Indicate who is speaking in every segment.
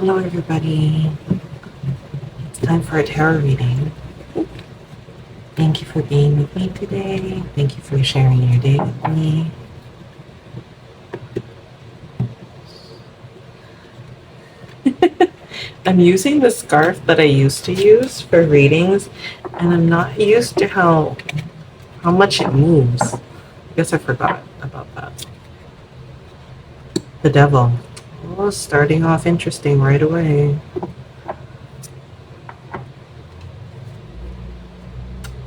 Speaker 1: Hello, everybody. It's time for a tarot reading. Thank you for being with me today. Thank you for sharing your day with me. I'm using the scarf that I used to use for readings, and I'm not used to how much it moves. I guess I forgot about that. The devil. Oh, starting off interesting right away.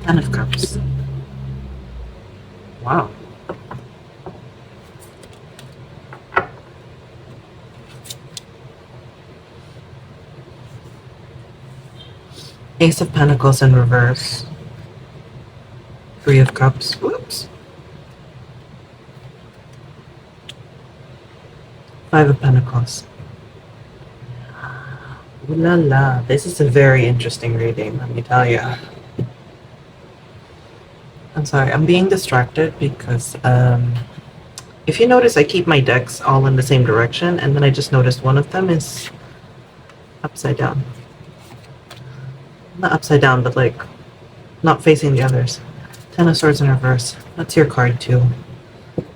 Speaker 1: Ten of Cups. Wow. Ace of Pentacles in reverse. Three of Cups. Whoops. Five of Pentacles. Ooh la la. This is a very interesting reading, let me tell you. I'm sorry, I'm being distracted because if you notice, I keep my decks all in the same direction, and then I just noticed one of them is upside down. Not upside down, but like not facing the others. Ten of Swords in reverse. That's your card too.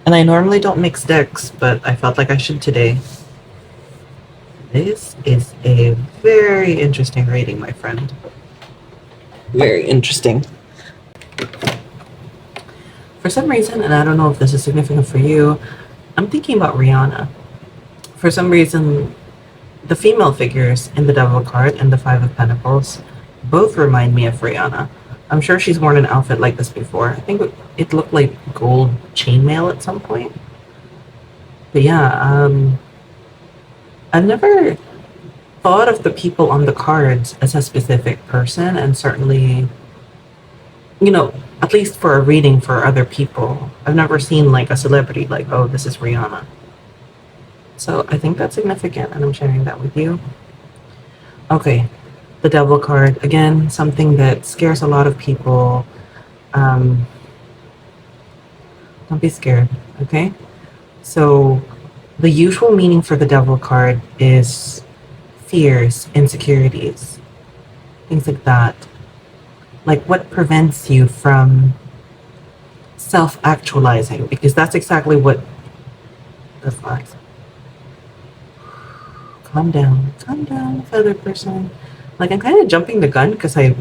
Speaker 1: And I normally don't mix decks, but I felt like I should today. This is a very interesting reading, my friend. Very interesting. For some reason, and I don't know if this is significant for you, I'm thinking about Rihanna. For some reason, the female figures in the Devil card and the Five of Pentacles both remind me of Rihanna. I'm sure she's worn an outfit like this before. I think it looked like gold chainmail at some point. But yeah, I've never thought of the people on the cards as a specific person, and certainly, you know, at least for a reading for other people, I've never seen like a celebrity like, oh, this is Rihanna. So I think that's significant, and I'm sharing that with you. Okay, the Devil card. Again, something that scares a lot of people. Don't be scared, okay? So the usual meaning for the Devil card is fears, insecurities, things like that. Like what prevents you from self-actualizing, because that's exactly what the flags. Calm down, feather person. Like I'm kind of jumping the gun because I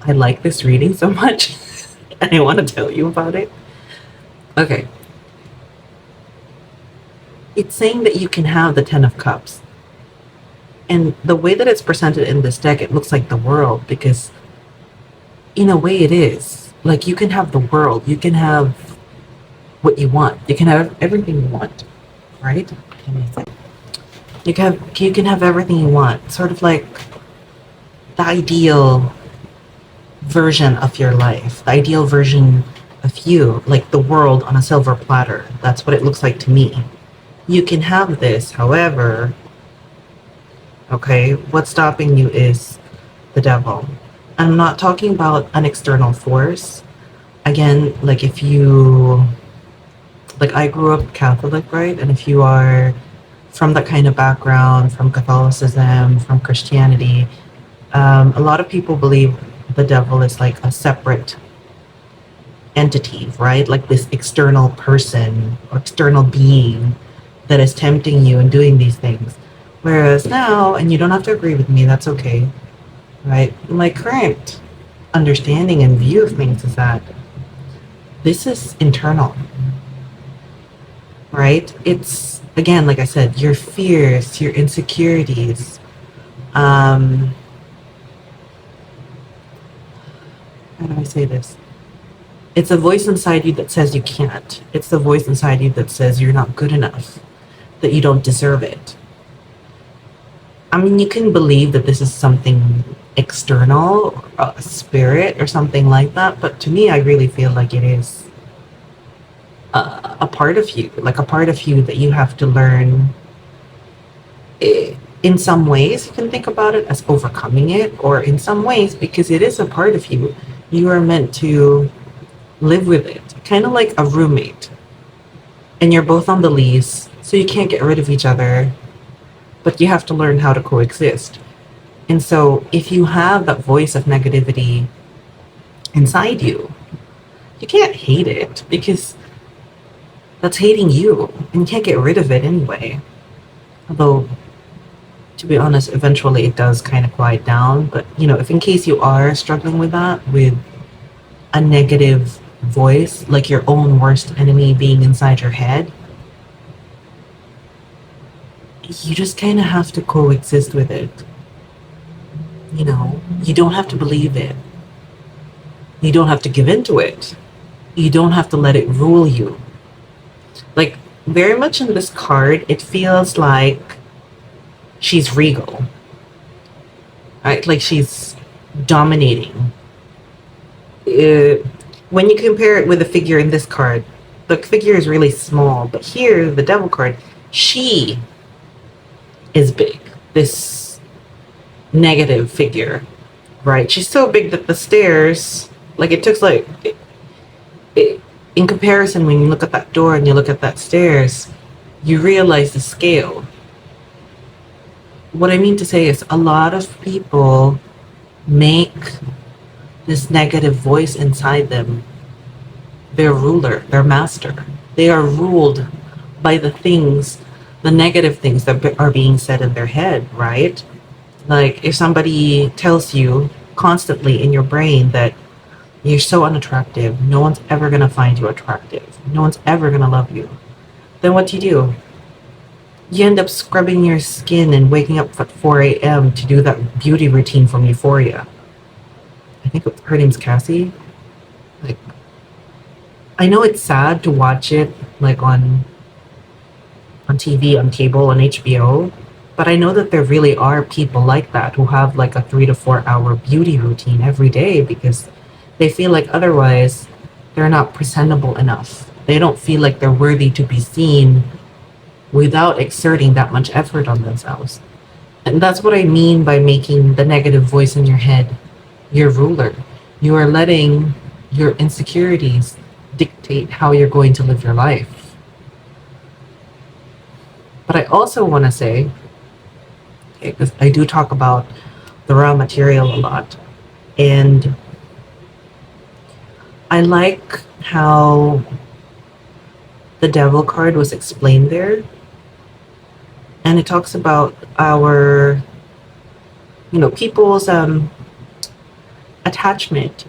Speaker 1: like this reading so much and I want to tell you about it. Okay. It's saying that you can have the Ten of Cups. And the way that it's presented in this deck, it looks like the world, because in a way it is. Like you can have the world, you can have what you want, you can have everything you want, right? You can have everything you want. Sort of like the ideal version of your life, the ideal version of you, like the world on a silver platter. That's what it looks like to me. You can have this, however, okay, what's stopping you is the devil. I'm not talking about an external force. Again, like if you, like I grew up Catholic, right? And if you are from that kind of background, from Catholicism, from Christianity, a lot of people believe the devil is like a separate entity, right? Like this external person or external being that is tempting you and doing these things. Whereas now, and you don't have to agree with me, that's okay, right? My current understanding and view of things is that this is internal, right? It's, again, like I said, your fears, your insecurities, how do I say this? It's a voice inside you that says you can't. It's the voice inside you that says you're not good enough, that you don't deserve it. I mean, you can believe that this is something external, a spirit or something like that, but to me, I really feel like it is a part of you, like a part of you that you have to learn. In some ways, you can think about it as overcoming it, or in some ways, because it is a part of you, you are meant to live with it, kind of like a roommate. And you're both on the lease, so you can't get rid of each other. but you have to learn how to coexist. And so if you have that voice of negativity inside you, you can't hate it because that's hating you and you can't get rid of it anyway. Although, to be honest, eventually it does kind of quiet down. But, if in case you are struggling with that, with a negative voice, like your own worst enemy being inside your head, you just kind of have to coexist with it. You don't have to believe it. You don't have to give in to it. You don't have to let it rule you. Like, very much in this card, it feels like she's regal, right? Like she's dominating. When you compare it with the figure in this card, the figure is really small, but here, the devil card, she is big. This negative figure, right? She's so big that the stairs, like it took like, in comparison, when you look at that door and you look at that stairs, you realize the scale. What I mean to say is a lot of people make this negative voice inside them their ruler, their master. They are ruled by the negative things that are being said in their head, right? Like if somebody tells you constantly in your brain that you're so unattractive, no one's ever going to find you attractive, no one's ever going to love you, then what do? You end up scrubbing your skin and waking up at 4 a.m. to do that beauty routine from Euphoria. I think her name's Cassie. Like, I know it's sad to watch it like on TV, on cable, on HBO, but I know that there really are people like that who have like a 3 to 4 hour beauty routine every day because they feel like otherwise they're not presentable enough. They don't feel like they're worthy to be seen without exerting that much effort on themselves. And that's what I mean by making the negative voice in your head your ruler. You are letting your insecurities dictate how you're going to live your life. But I also want to say, because I do talk about the raw material a lot, and I like how the devil card was explained there. And it talks about our, people's attachment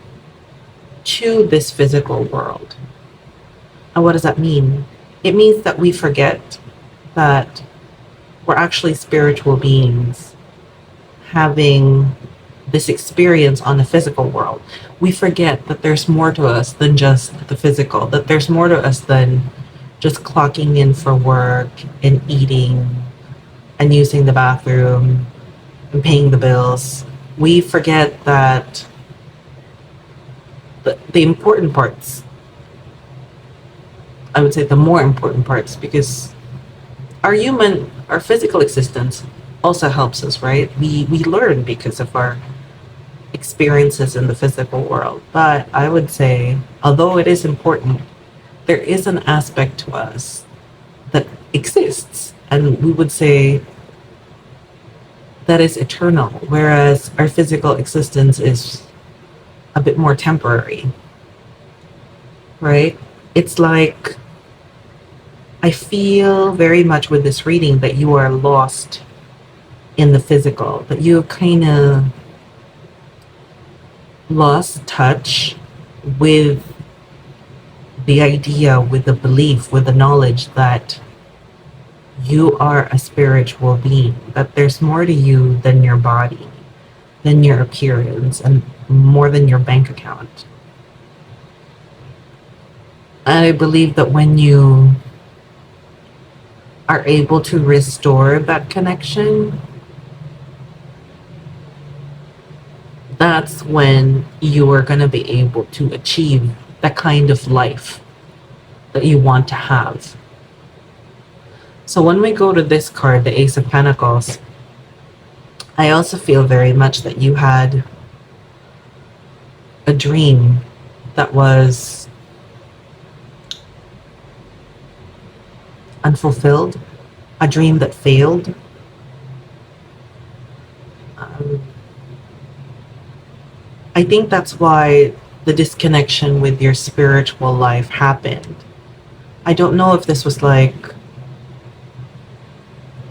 Speaker 1: to this physical world. And what does that mean? It means that we forget that we're actually spiritual beings having this experience on the physical world. We forget that there's more to us than just the physical, that there's more to us than just clocking in for work and eating and using the bathroom and paying the bills. We forget that the important parts, I would say the more important parts, because our physical existence also helps us, right? We learn because of our experiences in the physical world. But I would say, although it is important, there is an aspect to us that exists, and we would say that is eternal, whereas our physical existence is a bit more temporary, right? It's like, I feel very much with this reading that you are lost in the physical, that you kind of lost touch with the idea, with the belief, with the knowledge that you are a spiritual being, that there's more to you than your body, than your appearance, and more than your bank account. And I believe that when you are able to restore that connection, that's when you are going to be able to achieve the kind of life that you want to have. So when we go to this card, the Ace of Pentacles, I also feel very much that you had a dream that was unfulfilled, a dream that failed, I think that's why the disconnection with your spiritual life happened. I don't know if this was like,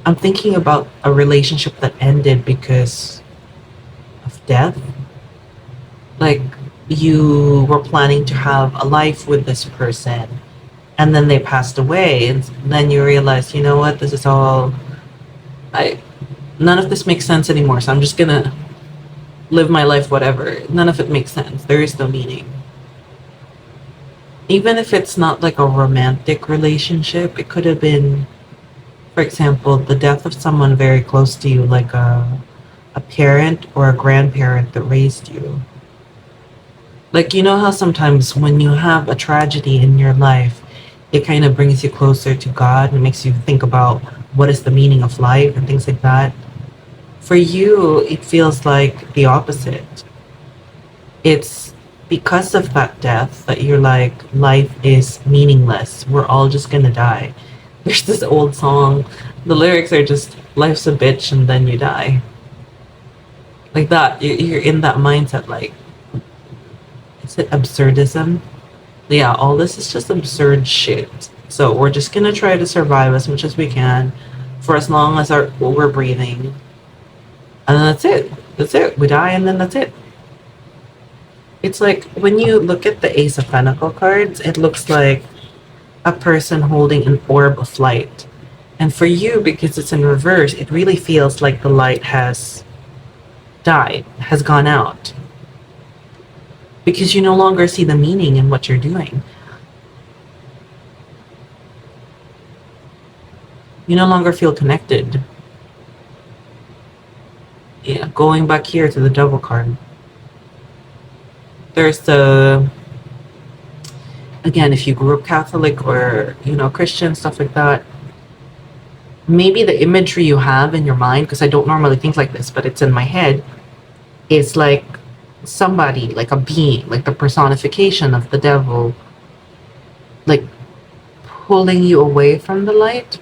Speaker 1: I'm thinking about a relationship that ended because of death. Like, you were planning to have a life with this person, and then they passed away, and then you realize, you know what, this is all, I, none of this makes sense anymore, so I'm just gonna live my life whatever. None of it makes sense. There is no meaning. Even if it's not like a romantic relationship, it could have been, for example, the death of someone very close to you, like a parent or a grandparent that raised you. Like, you know how sometimes when you have a tragedy in your life, it kind of brings you closer to God and makes you think about what is the meaning of life and things like that. For you, it feels like the opposite. It's because of that death that you're like, life is meaningless. We're all just gonna die. There's this old song. The lyrics are just, life's a bitch and then you die. Like that. You're in that mindset, like, is it absurdism? Yeah, all this is just absurd shit. So we're just gonna try to survive as much as we can for as long as we're breathing. And then that's it. That's it. We die and then that's it. It's like when you look at the Ace of Pentacle cards, it looks like a person holding an orb of light. And for you, because it's in reverse, it really feels like the light has died, has gone out. Because you no longer see the meaning in what you're doing. You no longer feel connected. Yeah, going back here to the Devil card. There's the, again, if you grew up Catholic or, Christian, stuff like that, maybe the imagery you have in your mind, because I don't normally think like this, but it's in my head, is like somebody, like a being, like the personification of the devil, like pulling you away from the light,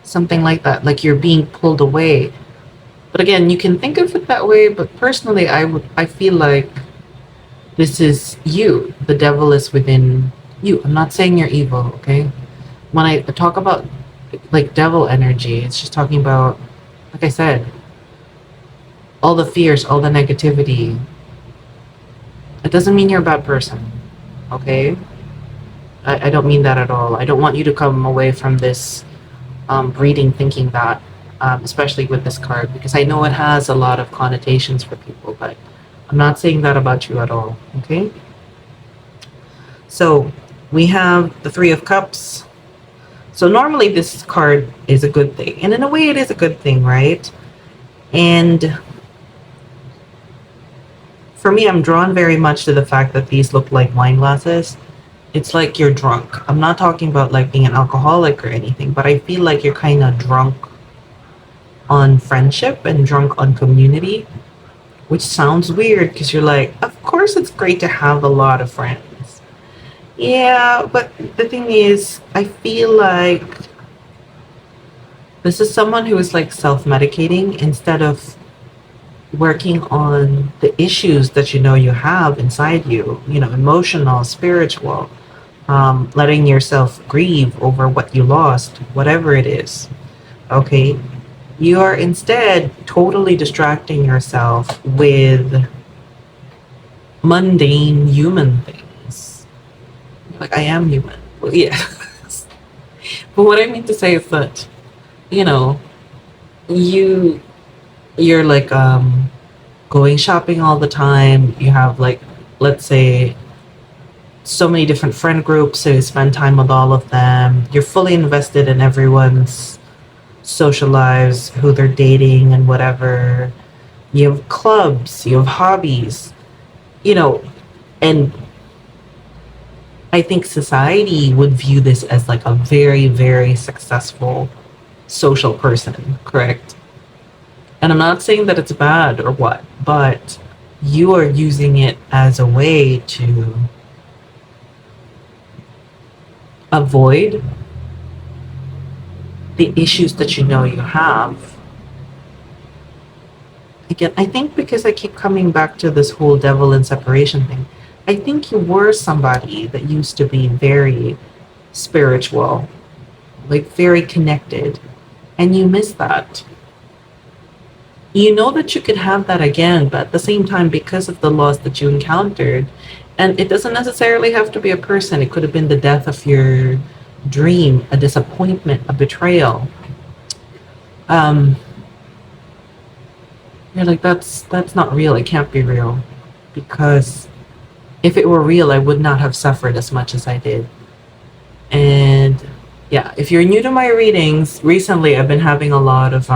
Speaker 1: something like that, like you're being pulled away. But again, you can think of it that way, but personally, I feel like this is you. The devil is within you. I'm not saying you're evil, okay? When I talk about like devil energy, it's just talking about, like I said, all the fears, all the negativity. It doesn't mean you're a bad person, okay? I don't mean that at all. I don't want you to come away from this reading thinking that, especially with this card, because I know it has a lot of connotations for people, but I'm not saying that about you at all, okay? So we have the Three of Cups. So normally this card is a good thing, and in a way it is a good thing, right? And for me, I'm drawn very much to the fact that these look like wine glasses. It's like you're drunk. I'm not talking about like being an alcoholic or anything, but I feel like you're kind of drunk on friendship and drunk on community, which sounds weird because you're like, of course it's great to have a lot of friends. Yeah, but the thing is, I feel like this is someone who is like self-medicating instead of working on the issues that you have inside you, emotional, spiritual, letting yourself grieve over what you lost, whatever it is. Okay, you are instead totally distracting yourself with mundane human things. Like, I am human. Well, yeah. But what I mean to say is that, you know, you you're like going shopping all the time. You have like, let's say, so many different friend groups, so you spend time with all of them. You're fully invested in everyone's social lives, who they're dating and whatever. You have clubs, you have hobbies, you know, and I think society would view this as like a very, very successful social person, correct? And I'm not saying that it's bad or what, but you are using it as a way to avoid the issues that you have Again, I think because I keep coming back to this whole devil and separation thing, I think you were somebody that used to be very spiritual, like very connected, and you miss that. You know that you could have that again, but at the same time, because of the loss that you encountered, and it doesn't necessarily have to be a person, it could have been the death of your dream, a disappointment, a betrayal. Um, you're like, that's not real. It can't be real, because if it were real, I would not have suffered as much as I did. And yeah, if you're new to my readings, recently I've been having a lot of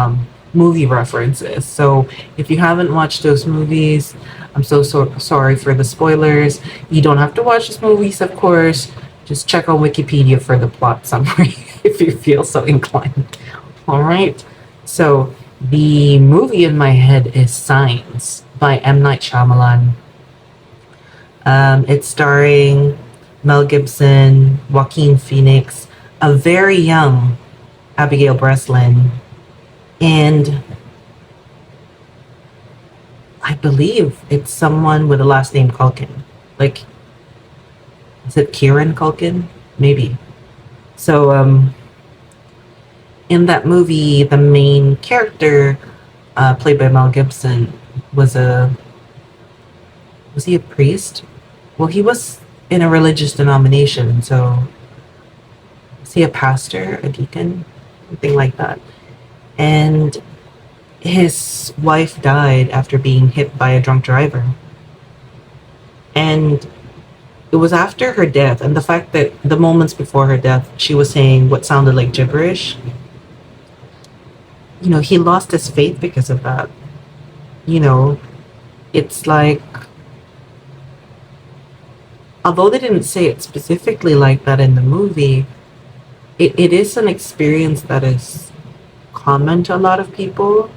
Speaker 1: movie references. So if you haven't watched those movies, I'm so sorry for the spoilers. You don't have to watch those movies, of course. Just check on Wikipedia for the plot summary if you feel so inclined. All right. So the movie in my head is Signs by M. Night Shyamalan. It's starring Mel Gibson, Joaquin Phoenix, a very young Abigail Breslin, and I believe it's someone with a last name Culkin. Like, is it Kieran Culkin? Maybe. So, in that movie, the main character, played by Mel Gibson, was a was he a priest? Well, he was in a religious denomination, so was he a pastor, a deacon, something like that? And his wife died after being hit by a drunk driver. And it was after her death, and the fact that the moments before her death, she was saying what sounded like gibberish. You know, he lost his faith because of that. You know, it's like, although they didn't say it specifically like that in the movie, it is an experience that is common to a lot of people.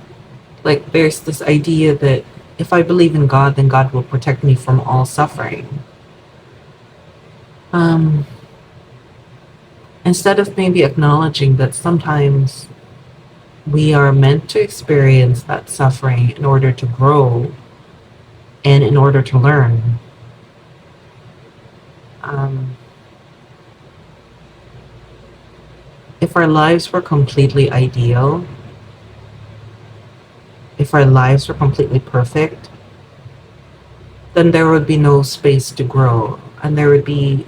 Speaker 1: Like, there's this idea that if I believe in God, then God will protect me from all suffering. Um, Instead of maybe acknowledging that sometimes we are meant to experience that suffering in order to grow and in order to learn. Um, if our lives were completely ideal, if our lives were completely perfect, then there would be no space to grow and there would be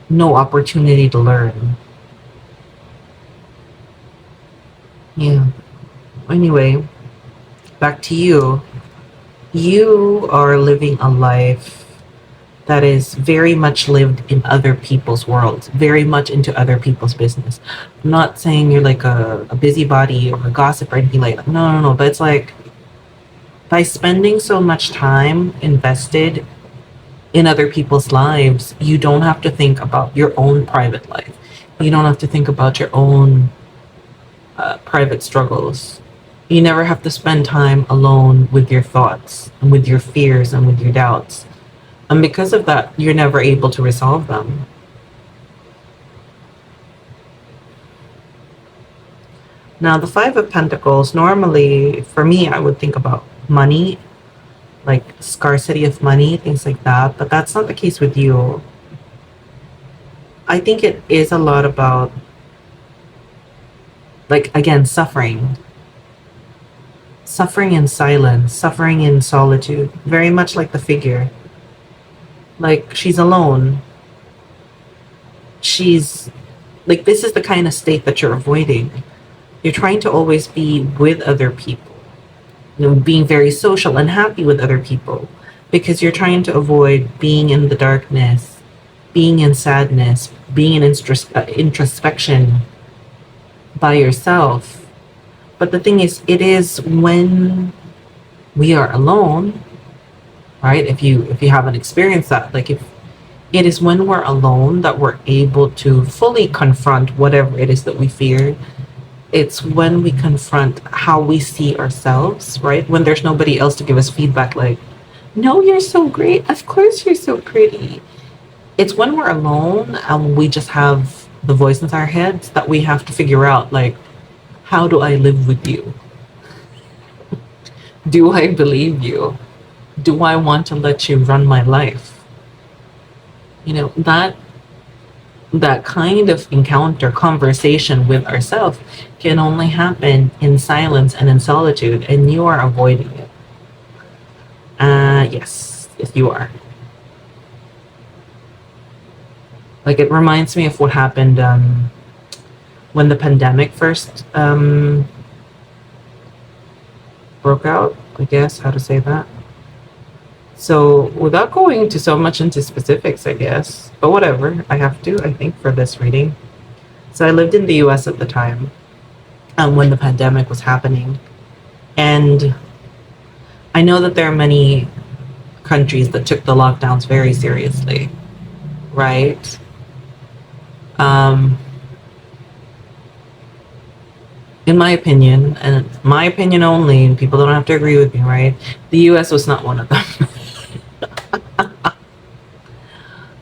Speaker 1: no opportunity to learn. Yeah. Anyway, back to you. You are living a life that is very much lived in other people's worlds, very much into other people's business. I'm not saying you're like a busybody or a gossip or anything like that. No, no, no. But it's like, by spending so much time invested in other people's lives, you don't have to think about your own private life. You don't have to think about your own private struggles. You never have to spend time alone with your thoughts and with your fears and with your doubts. And because of that, you're never able to resolve them. Now, the Five of Pentacles, normally for me, I would think about money, like scarcity of money, things like that. But that's not the case with you. I think it is a lot about, like, again, suffering in silence, suffering in solitude, very much like the figure. Like, she's alone. She's like, this is the kind of state that you're avoiding. You're trying to always be with other people, you know, being very social and happy with other people, because you're trying to avoid being in the darkness, being in sadness, being in introspection by yourself. But the thing is, it is when we are alone, right? If you haven't experienced that, like, if it is when we're alone that we're able to fully confront whatever it is that we fear. It's when we confront how we see ourselves, right? When there's nobody else to give us feedback, like, no, you're so great. Of course, you're so pretty. It's when we're alone and we just have the voice in our heads that we have to figure out, like, how do I live with you? Do I believe you? Do I want to let you run my life? You know, that kind of encounter, conversation with ourselves can only happen in silence and in solitude, and you are avoiding it. Yes, you are. Like, it reminds me of what happened when the pandemic first broke out, I guess, how to say that. So, without going into so much into specifics, I guess, but whatever, I have to, I think, for this reading. So, I lived in the US at the time when the pandemic was happening. And I know that there are many countries that took the lockdowns very seriously, right? Um, in my opinion, and my opinion only, and people don't have to agree with me, right? The US was not one of them.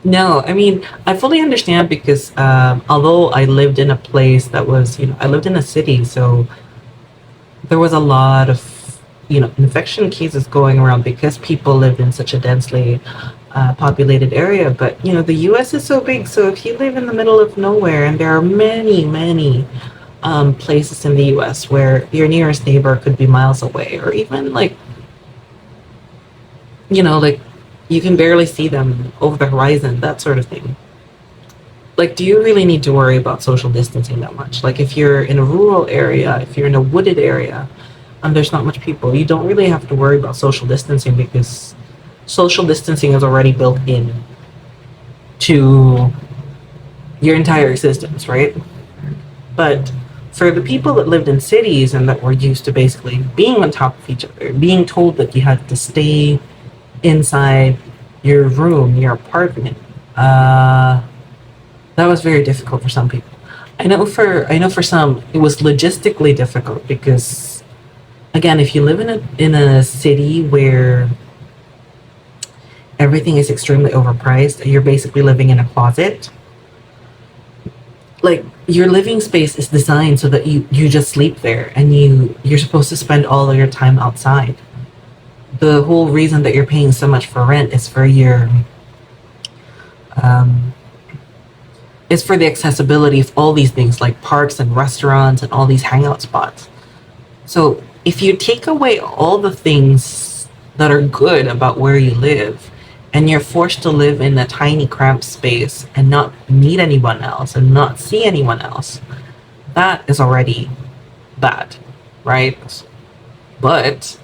Speaker 1: No, I mean, I fully understand because although I lived in a place that was, I lived in a city, so there was a lot of, infection cases going around because people lived in such a densely populated area. But, the US is so big, so if you live in the middle of nowhere, and there are many, many places in the US where your nearest neighbor could be miles away, or even like you can barely see them over the horizon, that sort of thing. Like, do you really need to worry about social distancing that much? Like, if you're in a rural area, if you're in a wooded area, and there's not much people, you don't really have to worry about social distancing because social distancing is already built in to your entire existence, right? But for the people that lived in cities and that were used to basically being on top of each other, being told that you had to stay inside your room, your apartment, that was very difficult for some people. I know for some it was logistically difficult because again, if you live in a city where everything is extremely overpriced, you're basically living in a closet. Like, your living space is designed so that you just sleep there, and you're supposed to spend all of your time outside. The whole reason that you're paying so much for rent um, is for the accessibility of all these things like parks and restaurants and all these hangout spots. So if you take away all the things that are good about where you live, and you're forced to live in a tiny cramped space and not meet anyone else and not see anyone else, that is already bad, right? But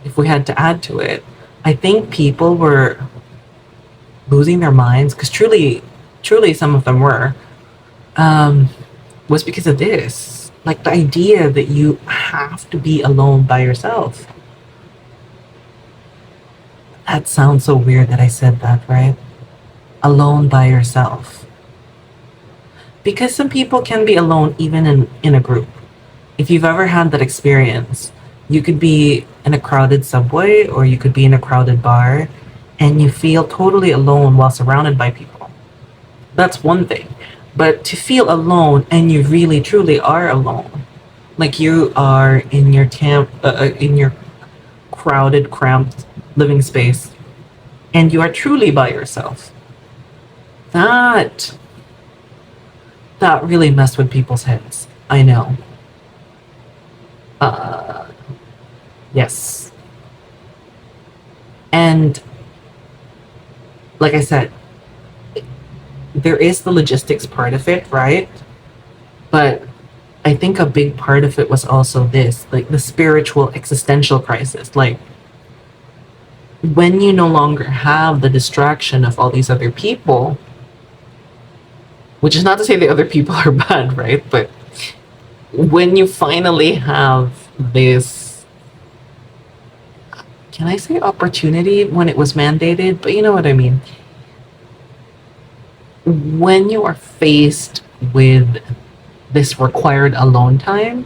Speaker 1: if we had to add to it, I think people were losing their minds because truly, some of them were, um, was because of this. Like, the idea that you have to be alone by yourself. That sounds so weird that I said that, right? Alone by yourself. Because some people can be alone even in a group. If you've ever had that experience, you could be in a crowded subway or you could be in a crowded bar and you feel totally alone while surrounded by people. That's one thing. But to feel alone and you really truly are alone, like you are in your crowded, cramped living space, and you are truly by yourself. That that really messed with people's heads. I know. Uh, yes. And like I said, there is the logistics part of it, right? But I think a big part of it was also this, like the spiritual existential crisis. Like, when you no longer have the distraction of all these other people, which is not to say the other people are bad, right? But when you finally have this, can I say opportunity when it was mandated? But you know what I mean. When you are faced with this required alone time,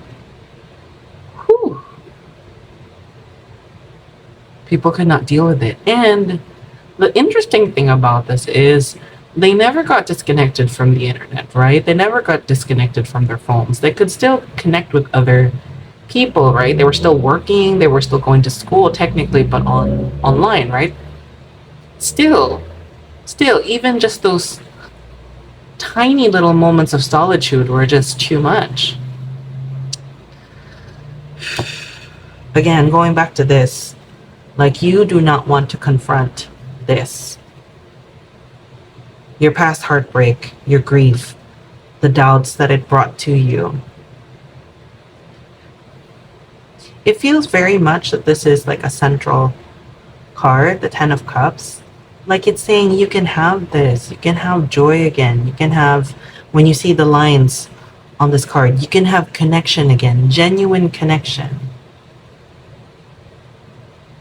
Speaker 1: whew, people could not deal with it. And the interesting thing about this is they never got disconnected from the internet, right? They never got disconnected from their phones. They could still connect with other people, right? They were still working, they were still going to school technically, but online, right? Still, still, even just those tiny little moments of solitude were just too much. Again, going back to this, like, you do not want to confront this. Your past heartbreak, your grief, the doubts that it brought to you. It feels very much that this is like a central card, the Ten of Cups. Like, it's saying you can have this, you can have joy again, you can have, when you see the lines on this card, you can have connection again, genuine connection.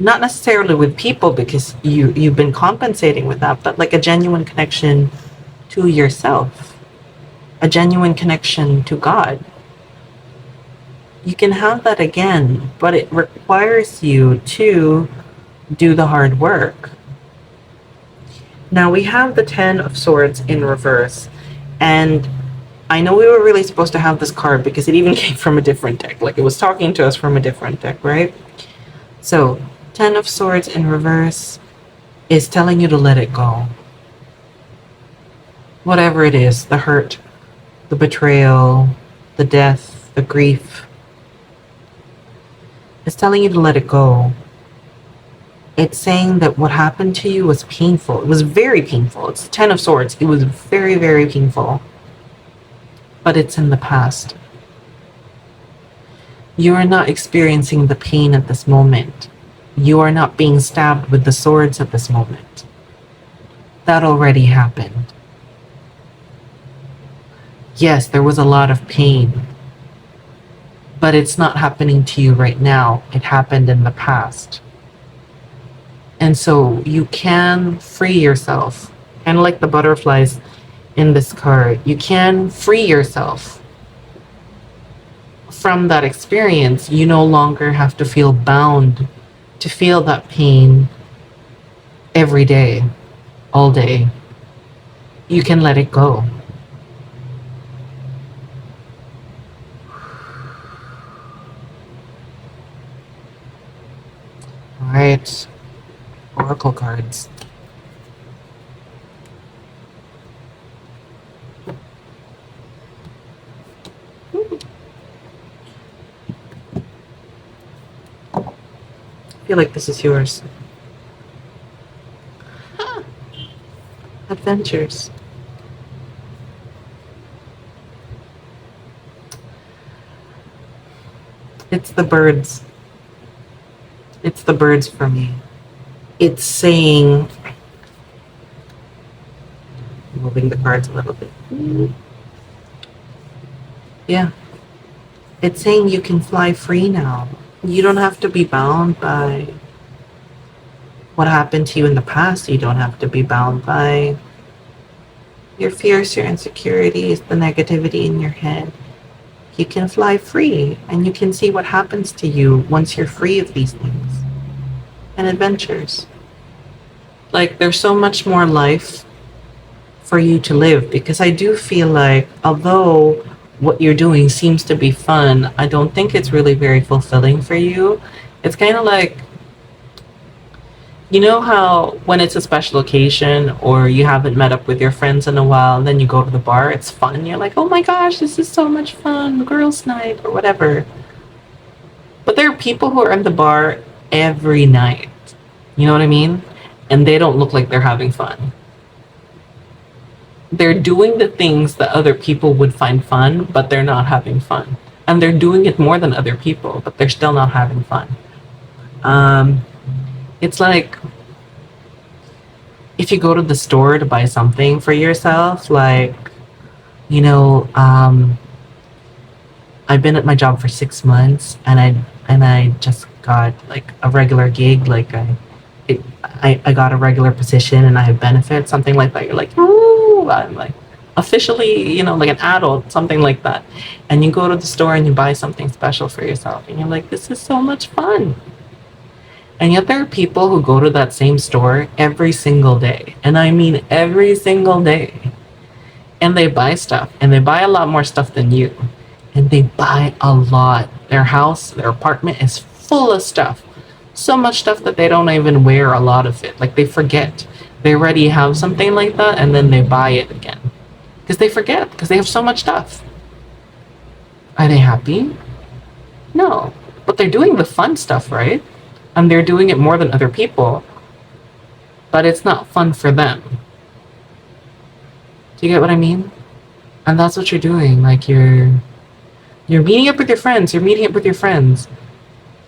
Speaker 1: Not necessarily with people, because you've been compensating with that, but like a genuine connection to yourself, a genuine connection to God. You can have that again, but it requires you to do the hard work. Now we have the Ten of Swords in reverse, and I know we were really supposed to have this card because it even came from a different deck, like it was talking to us from a different deck, right? So Ten of Swords in reverse is telling you to let it go. Whatever it is, the hurt, the betrayal, the death, the grief, it's telling you to let it go. It's saying that what happened to you was painful. It was very painful. It's the Ten of Swords. It was very, very painful. But it's in the past. You are not experiencing the pain at this moment. You are not being stabbed with the swords at this moment. That already happened. Yes, there was a lot of pain, but it's not happening to you right now. It happened in the past. And so you can free yourself, kind of like the butterflies in this card. You can free yourself from that experience. You no longer have to feel bound to feel that pain every day, all day. You can let it go. All right. Oracle cards. I feel like this is yours. Adventures. It's the birds. It's the birds for me. It's saying, moving the cards a little bit. Yeah. It's saying you can fly free now. You don't have to be bound by what happened to you in the past. You don't have to be bound by your fears, your insecurities, the negativity in your head. You can fly free, and you can see what happens to you once you're free of these things. And adventures. Like, there's so much more life for you to live, because I do feel like, although what you're doing seems to be fun, I don't think it's really very fulfilling for you. It's kind of like, you know how when it's a special occasion or you haven't met up with your friends in a while, and then you go to the bar, it's fun. You're like, oh my gosh, this is so much fun, girls' night or whatever. But there are people who are in the bar every night. You know what I mean? And they don't look like they're having fun. They're doing the things that other people would find fun, but they're not having fun. And they're doing it more than other people, but they're still not having fun. It's like, if you go to the store to buy something for yourself, like, you know, I've been at my job for 6 months, and I just got like a regular gig, like I got a regular position and I have benefits, something like that. You're like, ooh, I'm like officially, you know, like an adult, something like that. And you go to the store and you buy something special for yourself, and you're like, this is so much fun. And yet there are people who go to that same store every single day, and I mean every single day, and they buy stuff, and they buy a lot more stuff than you, and they buy a lot. Their house, their apartment is full of stuff. So much stuff that they don't even wear a lot of it. Like they forget. They already have something like that and then they buy it again. Because they forget, because they have so much stuff. Are they happy? No. But they're doing the fun stuff, right? And they're doing it more than other people. But it's not fun for them. Do you get what I mean? And that's what you're doing. Like you're meeting up with your friends. You're meeting up with your friends.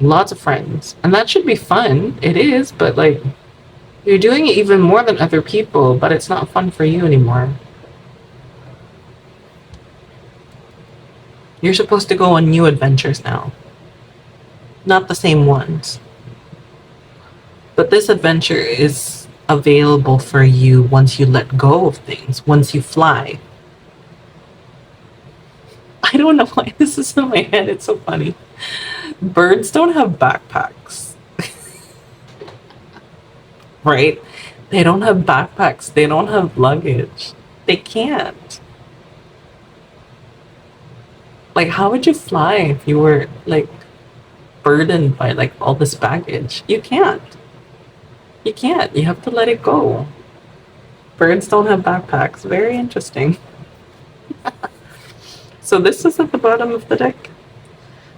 Speaker 1: Lots of friends. And that should be fun. It is, but like you're doing it even more than other people, but it's not fun for you anymore. You're supposed to go on new adventures now. Not the same ones. But this adventure is available for you once you let go of things, once you fly. I don't know why this is in my head. It's so funny. Birds don't have backpacks. Right? They don't have backpacks. They don't have luggage. They can't. Like, how would you fly if you were, like, burdened by, like, all this baggage? You can't. You can't. You have to let it go. Birds don't have backpacks. Very interesting. So this is at the bottom of the deck.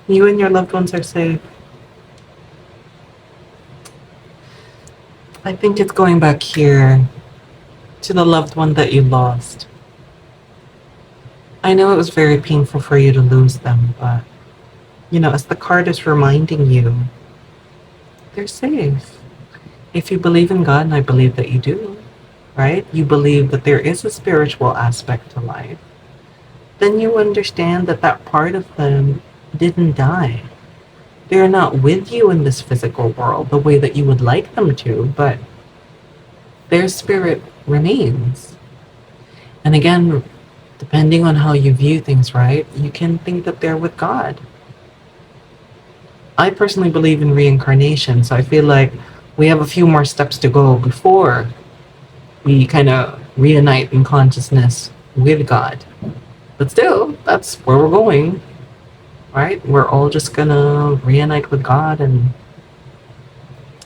Speaker 1: You and your loved ones are safe. I think it's going back here to the loved one that you lost. I know it was very painful for you to lose them, but, you know, as the card is reminding you, they're safe. If you believe in God, and I believe that you do, right? You believe that there is a spiritual aspect to life, then you understand that that part of them didn't die. They're not with you in this physical world the way that you would like them to, but their spirit remains. And again, depending on how you view things, right, you can think that they're with God. I personally believe in reincarnation, so I feel like we have a few more steps to go before we kind of reunite in consciousness with God. But still, that's where we're going, right? We're all just gonna reunite with God and,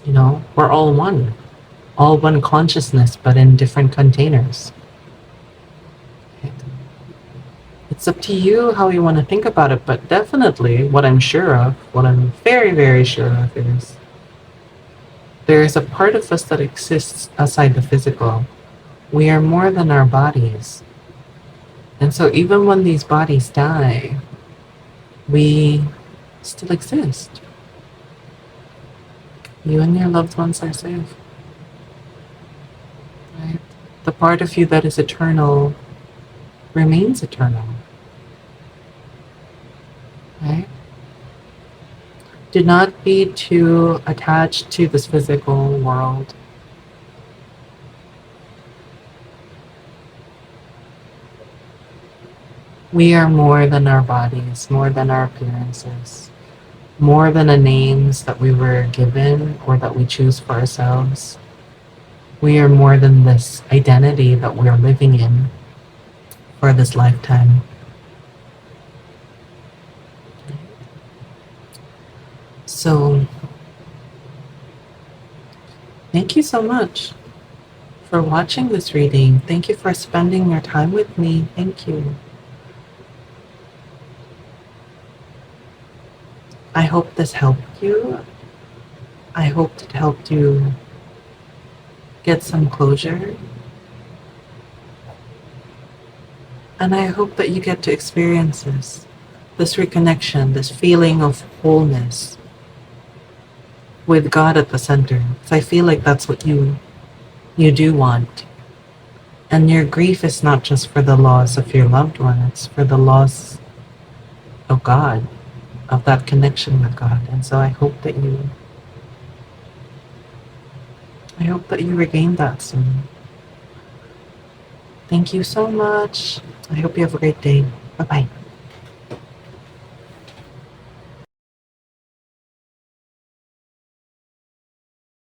Speaker 1: you know, we're all one consciousness, but in different containers. It's up to you how you want to think about it, but definitely what I'm sure of, what I'm very, very sure of is there is a part of us that exists outside the physical. We are more than our bodies. And so even when these bodies die, we still exist. You and your loved ones are safe. Right? The part of you that is eternal remains eternal. Right? Do not be too attached to this physical world. We are more than our bodies, more than our appearances, more than the names that we were given or that we choose for ourselves. We are more than this identity that we're living in for this lifetime. So, thank you so much for watching this reading. Thank you for spending your time with me. Thank you. I hope this helped you. I hope it helped you get some closure. And I hope that you get to experience this reconnection, this feeling of wholeness with God at the center. So I feel like that's what you do want. And your grief is not just for the loss of your loved one, it's for the loss of God, of that connection with God. And so I hope that you regain that soon. Thank you so much. I hope you have a great day. Bye-bye.